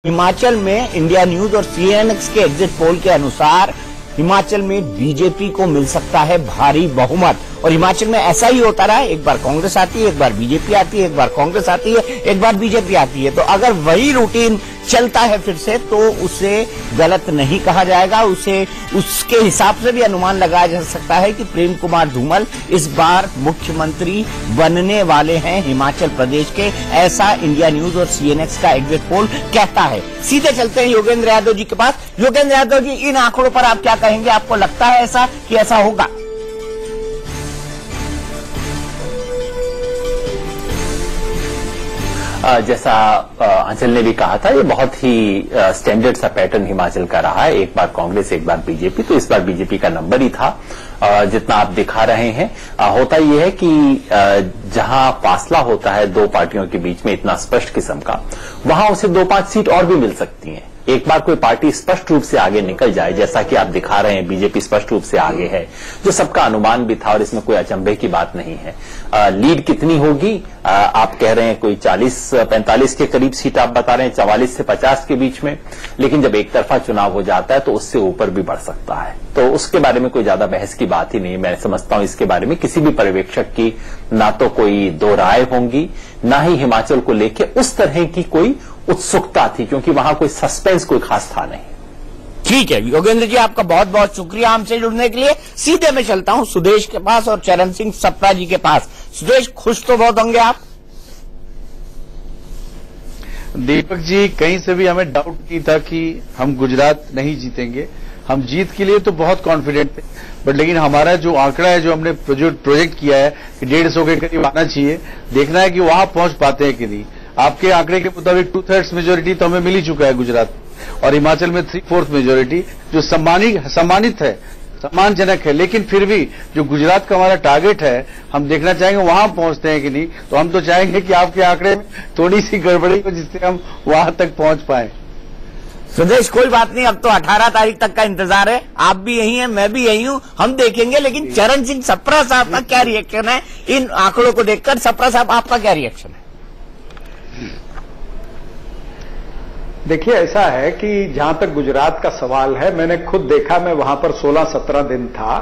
हिमाचल में India news और CNX के एग्जिट पोल के अनुसार हिमाचल में बीजेपी को मिल सकता है भारी बहुमत। और हिमाचल में ऐसा ही होता रहा है, एक बार कांग्रेस आती है, एक बार बीजेपी आती है, एक बार कांग्रेस आती है, एक बार बीजेपी आती है। तो अगर वही रूटीन चलता है फिर से तो उसे गलत नहीं कहा जाएगा। उसे उसके हिसाब से भी अनुमान लगाया जा सकता है कि प्रेम कुमार धूमल इस बार मुख्यमंत्री बनने वाले हैं हिमाचल प्रदेश के। ऐसा इंडिया न्यूज और सीएनएक्स का एग्जिट पोल कहता है। सीधे चलते हैं योगेंद्र यादव जी के पास। योगेंद्र यादव जी, इन आंकड़ों पर आप क्या कहेंगे? आपको लगता है ऐसा कि ऐसा होगा? जैसा अंचल ने भी कहा था, ये बहुत ही स्टैंडर्ड सा पैटर्न हिमाचल का रहा है। एक बार कांग्रेस, एक बार बीजेपी। तो इस बार बीजेपी का नंबर ही था जितना आप दिखा रहे हैं। होता यह है कि जहां फासला होता है दो पार्टियों के बीच में इतना स्पष्ट किस्म का, वहां उसे 2-5 सीट और भी मिल सकती हैं। एक बार कोई पार्टी स्पष्ट रूप से आगे निकल जाए, जैसा कि आप दिखा रहे हैं बीजेपी स्पष्ट रूप से आगे है, जो सबका अनुमान भी था और इसमें कोई अचंभे की बात नहीं है। लीड कितनी होगी? आप कह रहे हैं कोई 40-45 के करीब सीट आप बता रहे हैं, 44 से 50 के बीच में। लेकिन जब एक तरफा चुनाव हो जाता है तो उससे ऊपर भी बढ़ सकता है। तो उसके बारे में कोई ज्यादा बहस की बात ही नहीं। मैं समझता हूं इसके बारे में किसी भी पर्यवेक्षक की ना तो कोई दो राय होंगी, ना ही हिमाचल को लेकर उस तरह की कोई उत्सुकता थी, क्योंकि वहां कोई सस्पेंस कोई खास था नहीं। ठीक है योगेंद्र जी, आपका बहुत बहुत शुक्रिया हमसे जुड़ने के लिए। सीधे मैं चलता हूं सुदेश के पास और चरण सिंह सप्रा जी के पास। सुदेश, खुश तो बहुत होंगे आप? दीपक जी, कहीं से भी हमें डाउट नहीं था कि हम गुजरात नहीं जीतेंगे। हम जीत के लिए तो बहुत कॉन्फिडेंट थे, बट लेकिन हमारा जो आंकड़ा है, जो हमने प्रोजेक्ट किया है कि 150 के करीब आना चाहिए, देखना है कि वहां पहुंच पाते हैं कि नहीं। आपके आंकड़े के मुताबिक 2/3 मेजोरिटी तो हमें मिल ही चुका है गुजरात, और हिमाचल में 3/4 मेजोरिटी, जो सम्मानित है, सम्मानजनक है। लेकिन फिर भी जो गुजरात का हमारा टारगेट है, हम देखना चाहेंगे वहां पहुंचते हैं कि नहीं। तो हम तो चाहेंगे कि आपके आंकड़े में थोड़ी सी गड़बड़ी हो, जिससे हम वहां तक पहुंच पाए। सुदेश, कोई बात नहीं, अब तो 18 तारीख तक का इंतजार है। आप भी यही हैं, मैं भी यही हूं, हम देखेंगे। लेकिन चरण सिंह सप्रा साहब का क्या रिएक्शन है इन आंकड़ों को देखकर? सप्रा साहब, आपका क्या रिएक्शन है? देखिए, ऐसा है कि जहां तक गुजरात का सवाल है, मैंने खुद देखा, मैं वहां पर 16-17 दिन था।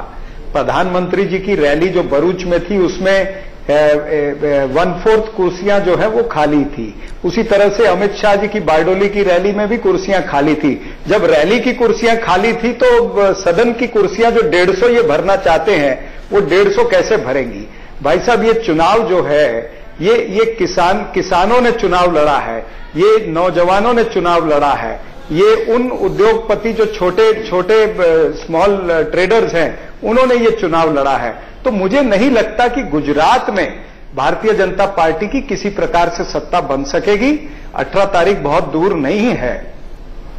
प्रधानमंत्री जी की रैली जो भरूच में थी, उसमें 1/4 कुर्सियां जो है वो खाली थी। उसी तरह से अमित शाह जी की बारडोली की रैली में भी कुर्सियां खाली थी। जब रैली की कुर्सियां खाली थी तो सदन की कुर्सियां जो 150 ये भरना चाहते हैं, वो 150 कैसे भरेंगी? भाई साहब, ये चुनाव जो है, ये किसानों ने चुनाव लड़ा है, ये नौजवानों ने चुनाव लड़ा है, ये उन उद्योगपति जो छोटे स्मॉल ट्रेडर्स हैं, उन्होंने ये चुनाव लड़ा है। तो मुझे नहीं लगता कि गुजरात में भारतीय जनता पार्टी की किसी प्रकार से सत्ता बन सकेगी। 18 तारीख बहुत दूर नहीं है।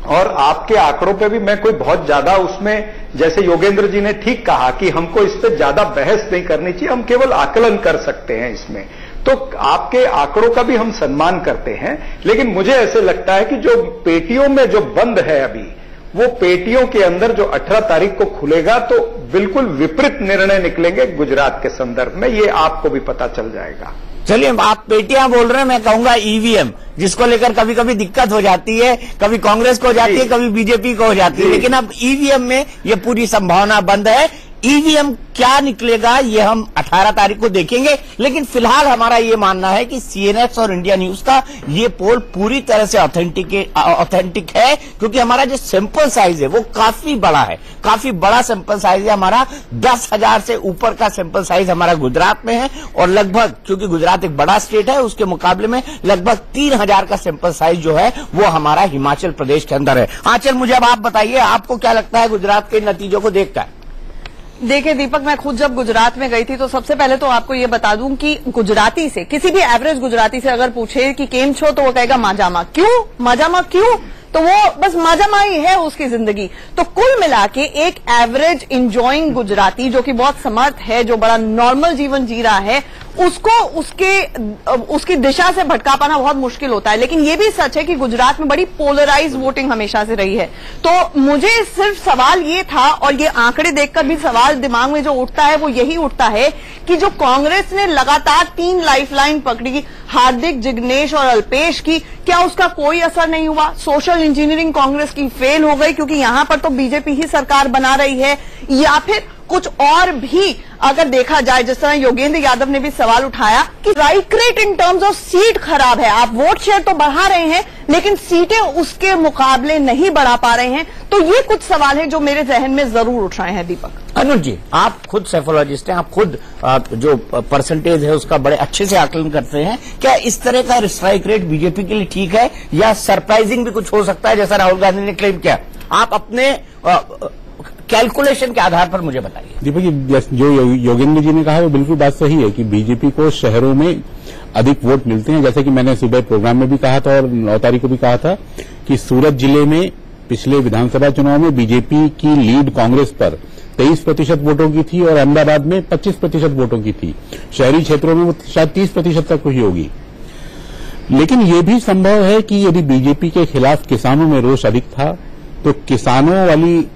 और आपके आंकड़ों पे भी मैं कोई बहुत ज्यादा उसमें, जैसे योगेंद्र जी ने ठीक कहा कि हमको इस पे ज्यादा बहस नहीं करनी चाहिए, हम केवल आकलन कर सकते हैं इसमें। तो आपके आंकड़ों का भी हम सम्मान करते हैं, लेकिन मुझे ऐसे लगता है कि जो पेटियों में जो बंद है अभी, वो पेटियों के अंदर जो 18 तारीख को खुलेगा तो बिल्कुल विपरीत निर्णय निकलेंगे गुजरात के संदर्भ में। ये आपको भी पता चल जाएगा। चलिए, आप पेटियां बोल रहे हैं, मैं कहूंगा ईवीएम, जिसको लेकर कभी कभी दिक्कत हो जाती है, कभी कांग्रेस को हो जाती है, कभी बीजेपी को हो जाती है। लेकिन अब ईवीएम में ये पूरी संभावना बंद है। ईवीएम क्या निकलेगा ये हम 18 तारीख को देखेंगे। लेकिन फिलहाल हमारा ये मानना है कि सीएनएक्स और इंडिया न्यूज का ये पोल पूरी तरह से ऑथेंटिक है, क्योंकि हमारा जो सैंपल साइज है वो काफी बड़ा है, काफी बड़ा सैंपल साइज है हमारा। 10,000 से ऊपर का सैंपल साइज हमारा गुजरात में है, और लगभग, क्योंकि गुजरात एक बड़ा स्टेट है, उसके मुकाबले में लगभग 3,000 का सैंपल साइज जो है वो हमारा हिमाचल प्रदेश के अंदर है। आंचल, मुझे अब आप बताइए, आपको क्या लगता है गुजरात के नतीजों को देखकर? देखिए दीपक, मैं खुद जब गुजरात में गई थी तो सबसे पहले तो आपको ये बता दूं कि गुजराती से, किसी भी एवरेज गुजराती से अगर पूछे कि केम छो, तो वो कहेगा माजामा। क्यों माजामा? क्यों? तो वो बस माजामा ही है उसकी जिंदगी। तो कुल मिला के एक एवरेज इंजॉइंग गुजराती, जो कि बहुत समर्थ है, जो बड़ा नॉर्मल जीवन जी रहा है, उसको उसकी दिशा से भटका पाना बहुत मुश्किल होता है। लेकिन ये भी सच है कि गुजरात में बड़ी पोलराइज वोटिंग हमेशा से रही है। तो मुझे सिर्फ सवाल ये था, और ये आंकड़े देखकर भी सवाल दिमाग में जो उठता है वो यही उठता है कि जो कांग्रेस ने लगातार 3 लाइफलाइन पकड़ी, हार्दिक, जिग्नेश और अल्पेश की, क्या उसका कोई असर नहीं हुआ? सोशल इंजीनियरिंग कांग्रेस की फेल हो गई क्योंकि यहां पर तो बीजेपी ही सरकार बना रही है, या फिर कुछ और भी अगर देखा जाए, जिस तरह योगेंद्र यादव ने भी सवाल उठाया कि strike rate in terms of seat खराब है। आप वोट शेयर तो बढ़ा रहे हैं लेकिन सीटें उसके मुकाबले नहीं बढ़ा पा रहे हैं। तो ये कुछ सवाल है जो मेरे जहन में जरूर उठ रहे हैं। दीपक, अनुज जी, आप खुद साइकोलॉजिस्ट हैं, आप खुद जो परसेंटेज है उसका बड़े अच्छे से आकलन करते हैं। क्या इस तरह का स्ट्राइक रेट बीजेपी के लिए ठीक है, या सरप्राइजिंग भी कुछ हो सकता है जैसा राहुल गांधी ने क्लेम किया? आप अपने कैलकुलेशन के आधार पर मुझे बताइए। दीपक जी, जो योगेंद्र जी ने कहा वो बिल्कुल बात सही है कि बीजेपी को शहरों में अधिक वोट मिलते हैं। जैसे कि मैंने सुबह प्रोग्राम में भी कहा था और 9 तारीख को भी कहा था कि सूरत जिले में पिछले विधानसभा चुनाव में बीजेपी की लीड कांग्रेस पर 23% वोटों की थी और अहमदाबाद में 25% वोटों की थी। शहरी क्षेत्रों में वो शायद 30% तक हुई होगी। लेकिन ये भी संभव है कि यदि बीजेपी के खिलाफ किसानों में रोष अधिक था तो किसानों वाली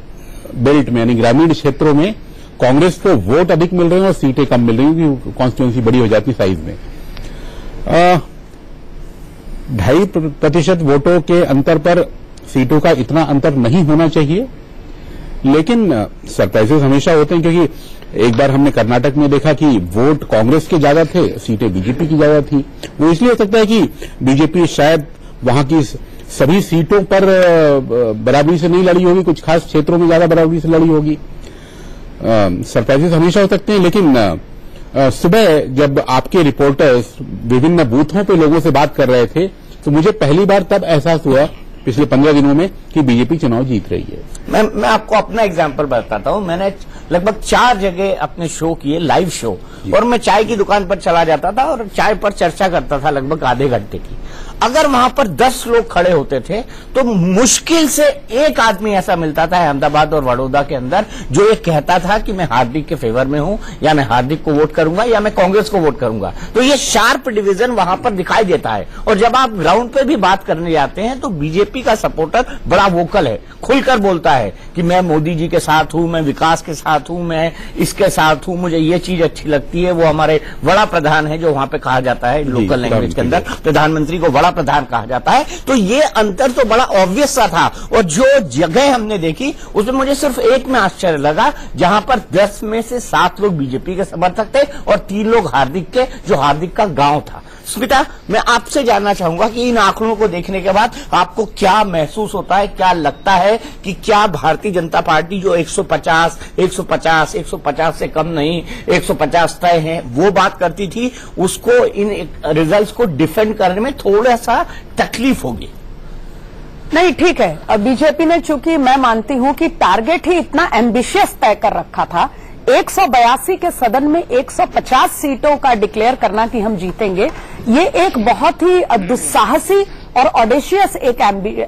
बेल्ट में यानी ग्रामीण क्षेत्रों में कांग्रेस को वोट अधिक मिल रहे हैं और सीटें कम मिल रही हैं क्योंकि कॉन्स्टिट्यूंसी बड़ी हो जाती साइज में। 2.5% वोटों के अंतर पर सीटों का इतना अंतर नहीं होना चाहिए। लेकिन सरप्राइजेस हमेशा होते हैं क्योंकि एक बार हमने कर्नाटक में देखा कि वोट कांग्रेस के ज्यादा थे, सीटें बीजेपी की ज्यादा थी। वो इसलिए हो सकता है कि बीजेपी शायद वहां की सभी सीटों पर बराबरी से नहीं लड़ी होगी, कुछ खास क्षेत्रों में ज्यादा बराबरी से लड़ी होगी। सरप्राइजेस हमेशा हो सकते हैं। लेकिन सुबह जब आपके रिपोर्टर्स विभिन्न बूथों पे लोगों से बात कर रहे थे तो मुझे पहली बार तब एहसास हुआ पिछले 15 दिनों में कि बीजेपी चुनाव जीत रही है। मैं आपको अपना एग्जांपल बताता हूं। मैंने लगभग 4 जगह अपने शो किए, लाइव शो, और मैं चाय की दुकान पर चला जाता था और चाय पर चर्चा करता था लगभग आधे घंटे की। अगर वहां पर 10 लोग खड़े होते थे तो मुश्किल से एक आदमी ऐसा मिलता था अहमदाबाद और वडोदरा के अंदर जो ये कहता था कि मैं हार्दिक के फेवर में हूं, या मैं हार्दिक को वोट करूंगा, या मैं कांग्रेस को वोट करूंगा। तो ये शार्प डिवीजन वहां पर दिखाई देता है। और जब आप ग्राउंड पे भी बात करने जाते हैं तो बीजेपी का सपोर्टर बड़ा वोकल है, खुलकर बोलता है कि मैं मोदी जी के साथ हूं, मैं विकास के साथ हूं, मैं इसके साथ हूं, मुझे ये चीज अच्छी लगती है। वो हमारे बड़ा प्रधान है जो वहां पे कहा जाता है लोकल लैंग्वेज के अंदर, प्रधानमंत्री को बड़ा प्रधान कहा जाता है। तो ये अंतर तो बड़ा ऑब्वियस सा था। और जो जगह हमने देखी उसमें मुझे सिर्फ एक में आश्चर्य लगा, जहां पर 10 में से 7 लोग बीजेपी के समर्थक थे और 3 लोग हार्दिक के, जो हार्दिक का गांव था। स्मिता, मैं आपसे जानना चाहूंगा कि इन आंकड़ों को देखने के बाद आपको क्या महसूस होता है, क्या लगता है कि क्या भारतीय जनता पार्टी जो 150 से कम नहीं, 150 तय है, वो बात करती थी, उसको इन रिजल्ट्स को डिफेंड करने में थोड़ा सा तकलीफ होगी? नहीं, ठीक है। अब बीजेपी ने, चूंकि मैं मानती हूं कि टारगेट ही इतना एम्बिशियस तय कर रखा था, 182 के सदन में 150 सीटों का डिक्लेयर करना कि हम जीतेंगे, ये एक बहुत ही दुस्साहसी और ऑडेशियस एक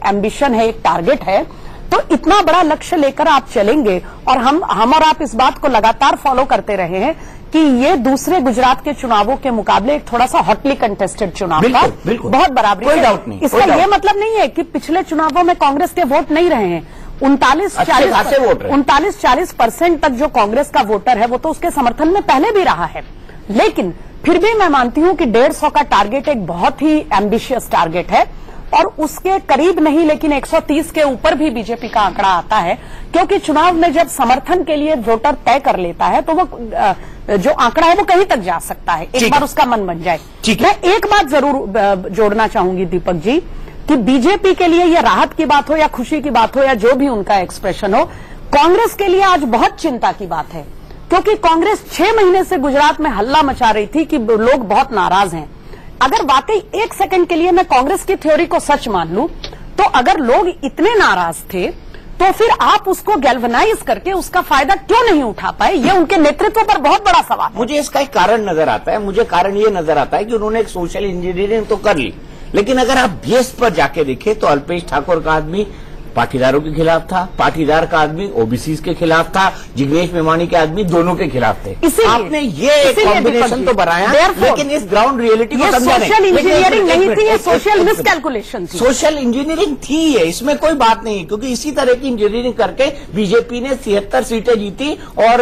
एम्बिशन है, एक टारगेट है। तो इतना बड़ा लक्ष्य लेकर आप चलेंगे, और हम और आप इस बात को लगातार फॉलो करते रहे हैं कि ये दूसरे गुजरात के चुनावों के मुकाबले एक थोड़ा सा हॉटली कंटेस्टेड चुनाव था, बहुत बराबरी, कोई डाउट नहीं। इसका ये मतलब नहीं है कि पिछले चुनावों में कांग्रेस के वोट नहीं रहे हैं। 39-40% तक जो कांग्रेस का वोटर है वो तो उसके समर्थन में पहले भी रहा है। लेकिन फिर भी मैं मानती हूं कि 150 का टारगेट एक बहुत ही एम्बिशियस टारगेट है, और उसके करीब नहीं लेकिन 130 के ऊपर भी बीजेपी का आंकड़ा आता है, क्योंकि चुनाव में जब समर्थन के लिए वोटर तय कर लेता है तो वो जो आंकड़ा है वो कहीं तक जा सकता है, एक बार उसका मन बन जाए। मैं एक बात जरूर जोड़ना चाहूंगी दीपक जी, कि बीजेपी के लिए यह राहत की बात हो या खुशी की बात हो या जो भी उनका एक्सप्रेशन हो, कांग्रेस के लिए आज बहुत चिंता की बात है, क्योंकि कांग्रेस 6 महीने से गुजरात में हल्ला मचा रही थी कि लोग बहुत नाराज हैं। अगर वाकई 1 सेकंड के लिए मैं कांग्रेस की थ्योरी को सच मान लूं, तो अगर लोग इतने नाराज थे तो फिर आप उसको गैल्वनाइज करके उसका फायदा क्यों नहीं उठा पाए? ये उनके नेतृत्व पर बहुत बड़ा सवाल है। मुझे इसका एक कारण नजर आता है। मुझे कारण ये नजर आता है कि उन्होंने एक सोशल इंजीनियरिंग तो कर ली, लेकिन अगर आप बेस पर जाके देखें तो अल्पेश ठाकुर का आदमी पाटीदारों के खिलाफ था, पाटीदार का आदमी ओबीसी के खिलाफ था, जिग्नेश मेवानी के आदमी दोनों के खिलाफ थे। आपने ये कॉम्बिनेशन तो बनाया, लेकिन इस ग्राउंड रियलिटी को समझा नहीं। सोशल इंजीनियरिंग नहीं थी, ये सोशल मिसकैलकुलेशन थी। सोशल इंजीनियरिंग थी ये, इसमें कोई बात नहीं, क्योंकि इसी तरह की इंजीनियरिंग करके बीजेपी ने 73 सीटें जीती और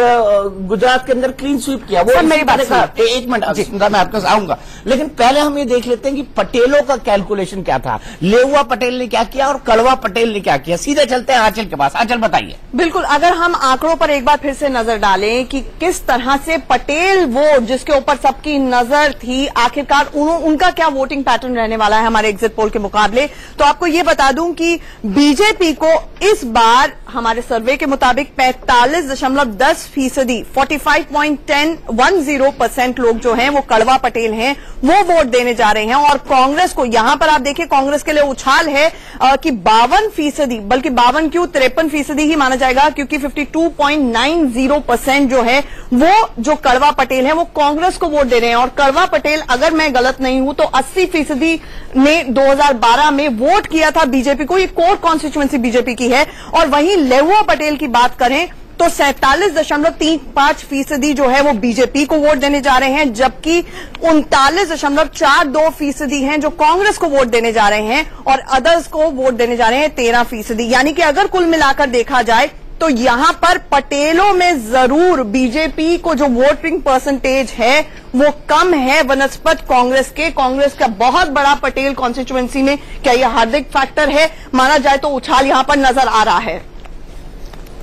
गुजरात के अंदर क्लीन स्वीप किया। वो मेरी बात का एक मिनट मैं आपके आऊंगा, लेकिन पहले हम ये देख लेते हैं कि पटेलों का कैलकुलेशन क्या था, लेउआ पटेल ने क्या किया और कड़वा पटेल ने क्या किया। सीधे चलते हैं आंचल के पास। आंचल बताइए। बिल्कुल, अगर हम आंकड़ों पर एक बार फिर से नजर डालें कि किस तरह से पटेल वोट जिसके ऊपर सबकी नजर थी, आखिरकार उनका क्या वोटिंग पैटर्न रहने वाला है हमारे एग्जिट पोल के मुकाबले, तो आपको ये बता दूं कि बीजेपी को इस बार हमारे सर्वे के मुताबिक 45.10%, 45.10% लोग जो हैं वो कड़वा पटेल हैं, वो वोट देने जा रहे हैं। और कांग्रेस को यहां पर आप देखिए, कांग्रेस के लिए उछाल है कि 52%, बल्कि 52 क्यों 53% ही माना जाएगा, क्योंकि 52.90% जो है वो जो कड़वा पटेल है वो कांग्रेस को वोट दे रहे हैं। और कड़वा पटेल, अगर मैं गलत नहीं हूं तो 80% ने 2012 में वोट किया था बीजेपी को। ये कोर कॉन्स्टिट्यूएंसी बीजेपी की है। और वहीं लेउआ पटेल की बात करें तो 47.35% जो है वो बीजेपी को वोट देने जा रहे हैं, जबकि 39.42% हैं जो कांग्रेस को वोट देने जा रहे हैं, और अदर्स को वोट देने जा रहे हैं 13%। यानी कि अगर कुल मिलाकर देखा जाए तो यहां पर पटेलों में जरूर बीजेपी को जो वोटिंग परसेंटेज है वो कम है बनस्पत कांग्रेस के। कांग्रेस का बहुत बड़ा पटेल कॉन्स्टिट्यूएंसी में क्या यह हार्दिक फैक्टर है माना जाए तो उछाल यहां पर नजर आ रहा है।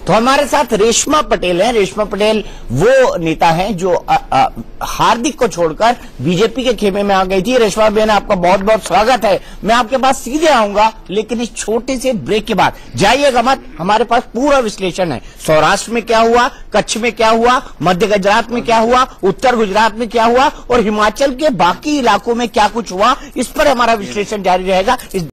तो हमारे साथ रेशमा पटेल हैं। रेशमा पटेल वो नेता हैं जो हार्दिक को छोड़कर बीजेपी के खेमे में आ गई थी। रेशमा बहन, आपका बहुत बहुत स्वागत है। मैं आपके पास सीधे आऊंगा, लेकिन इस छोटे से ब्रेक के बाद जाइएगा मत, हमारे पास पूरा विश्लेषण है। सौराष्ट्र में क्या हुआ, कच्छ में क्या हुआ, मध्य गुजरात में क्या हुआ, उत्तर गुजरात में क्या हुआ और हिमाचल के बाकी इलाकों में क्या कुछ हुआ, इस पर हमारा विश्लेषण जारी रहेगा। इस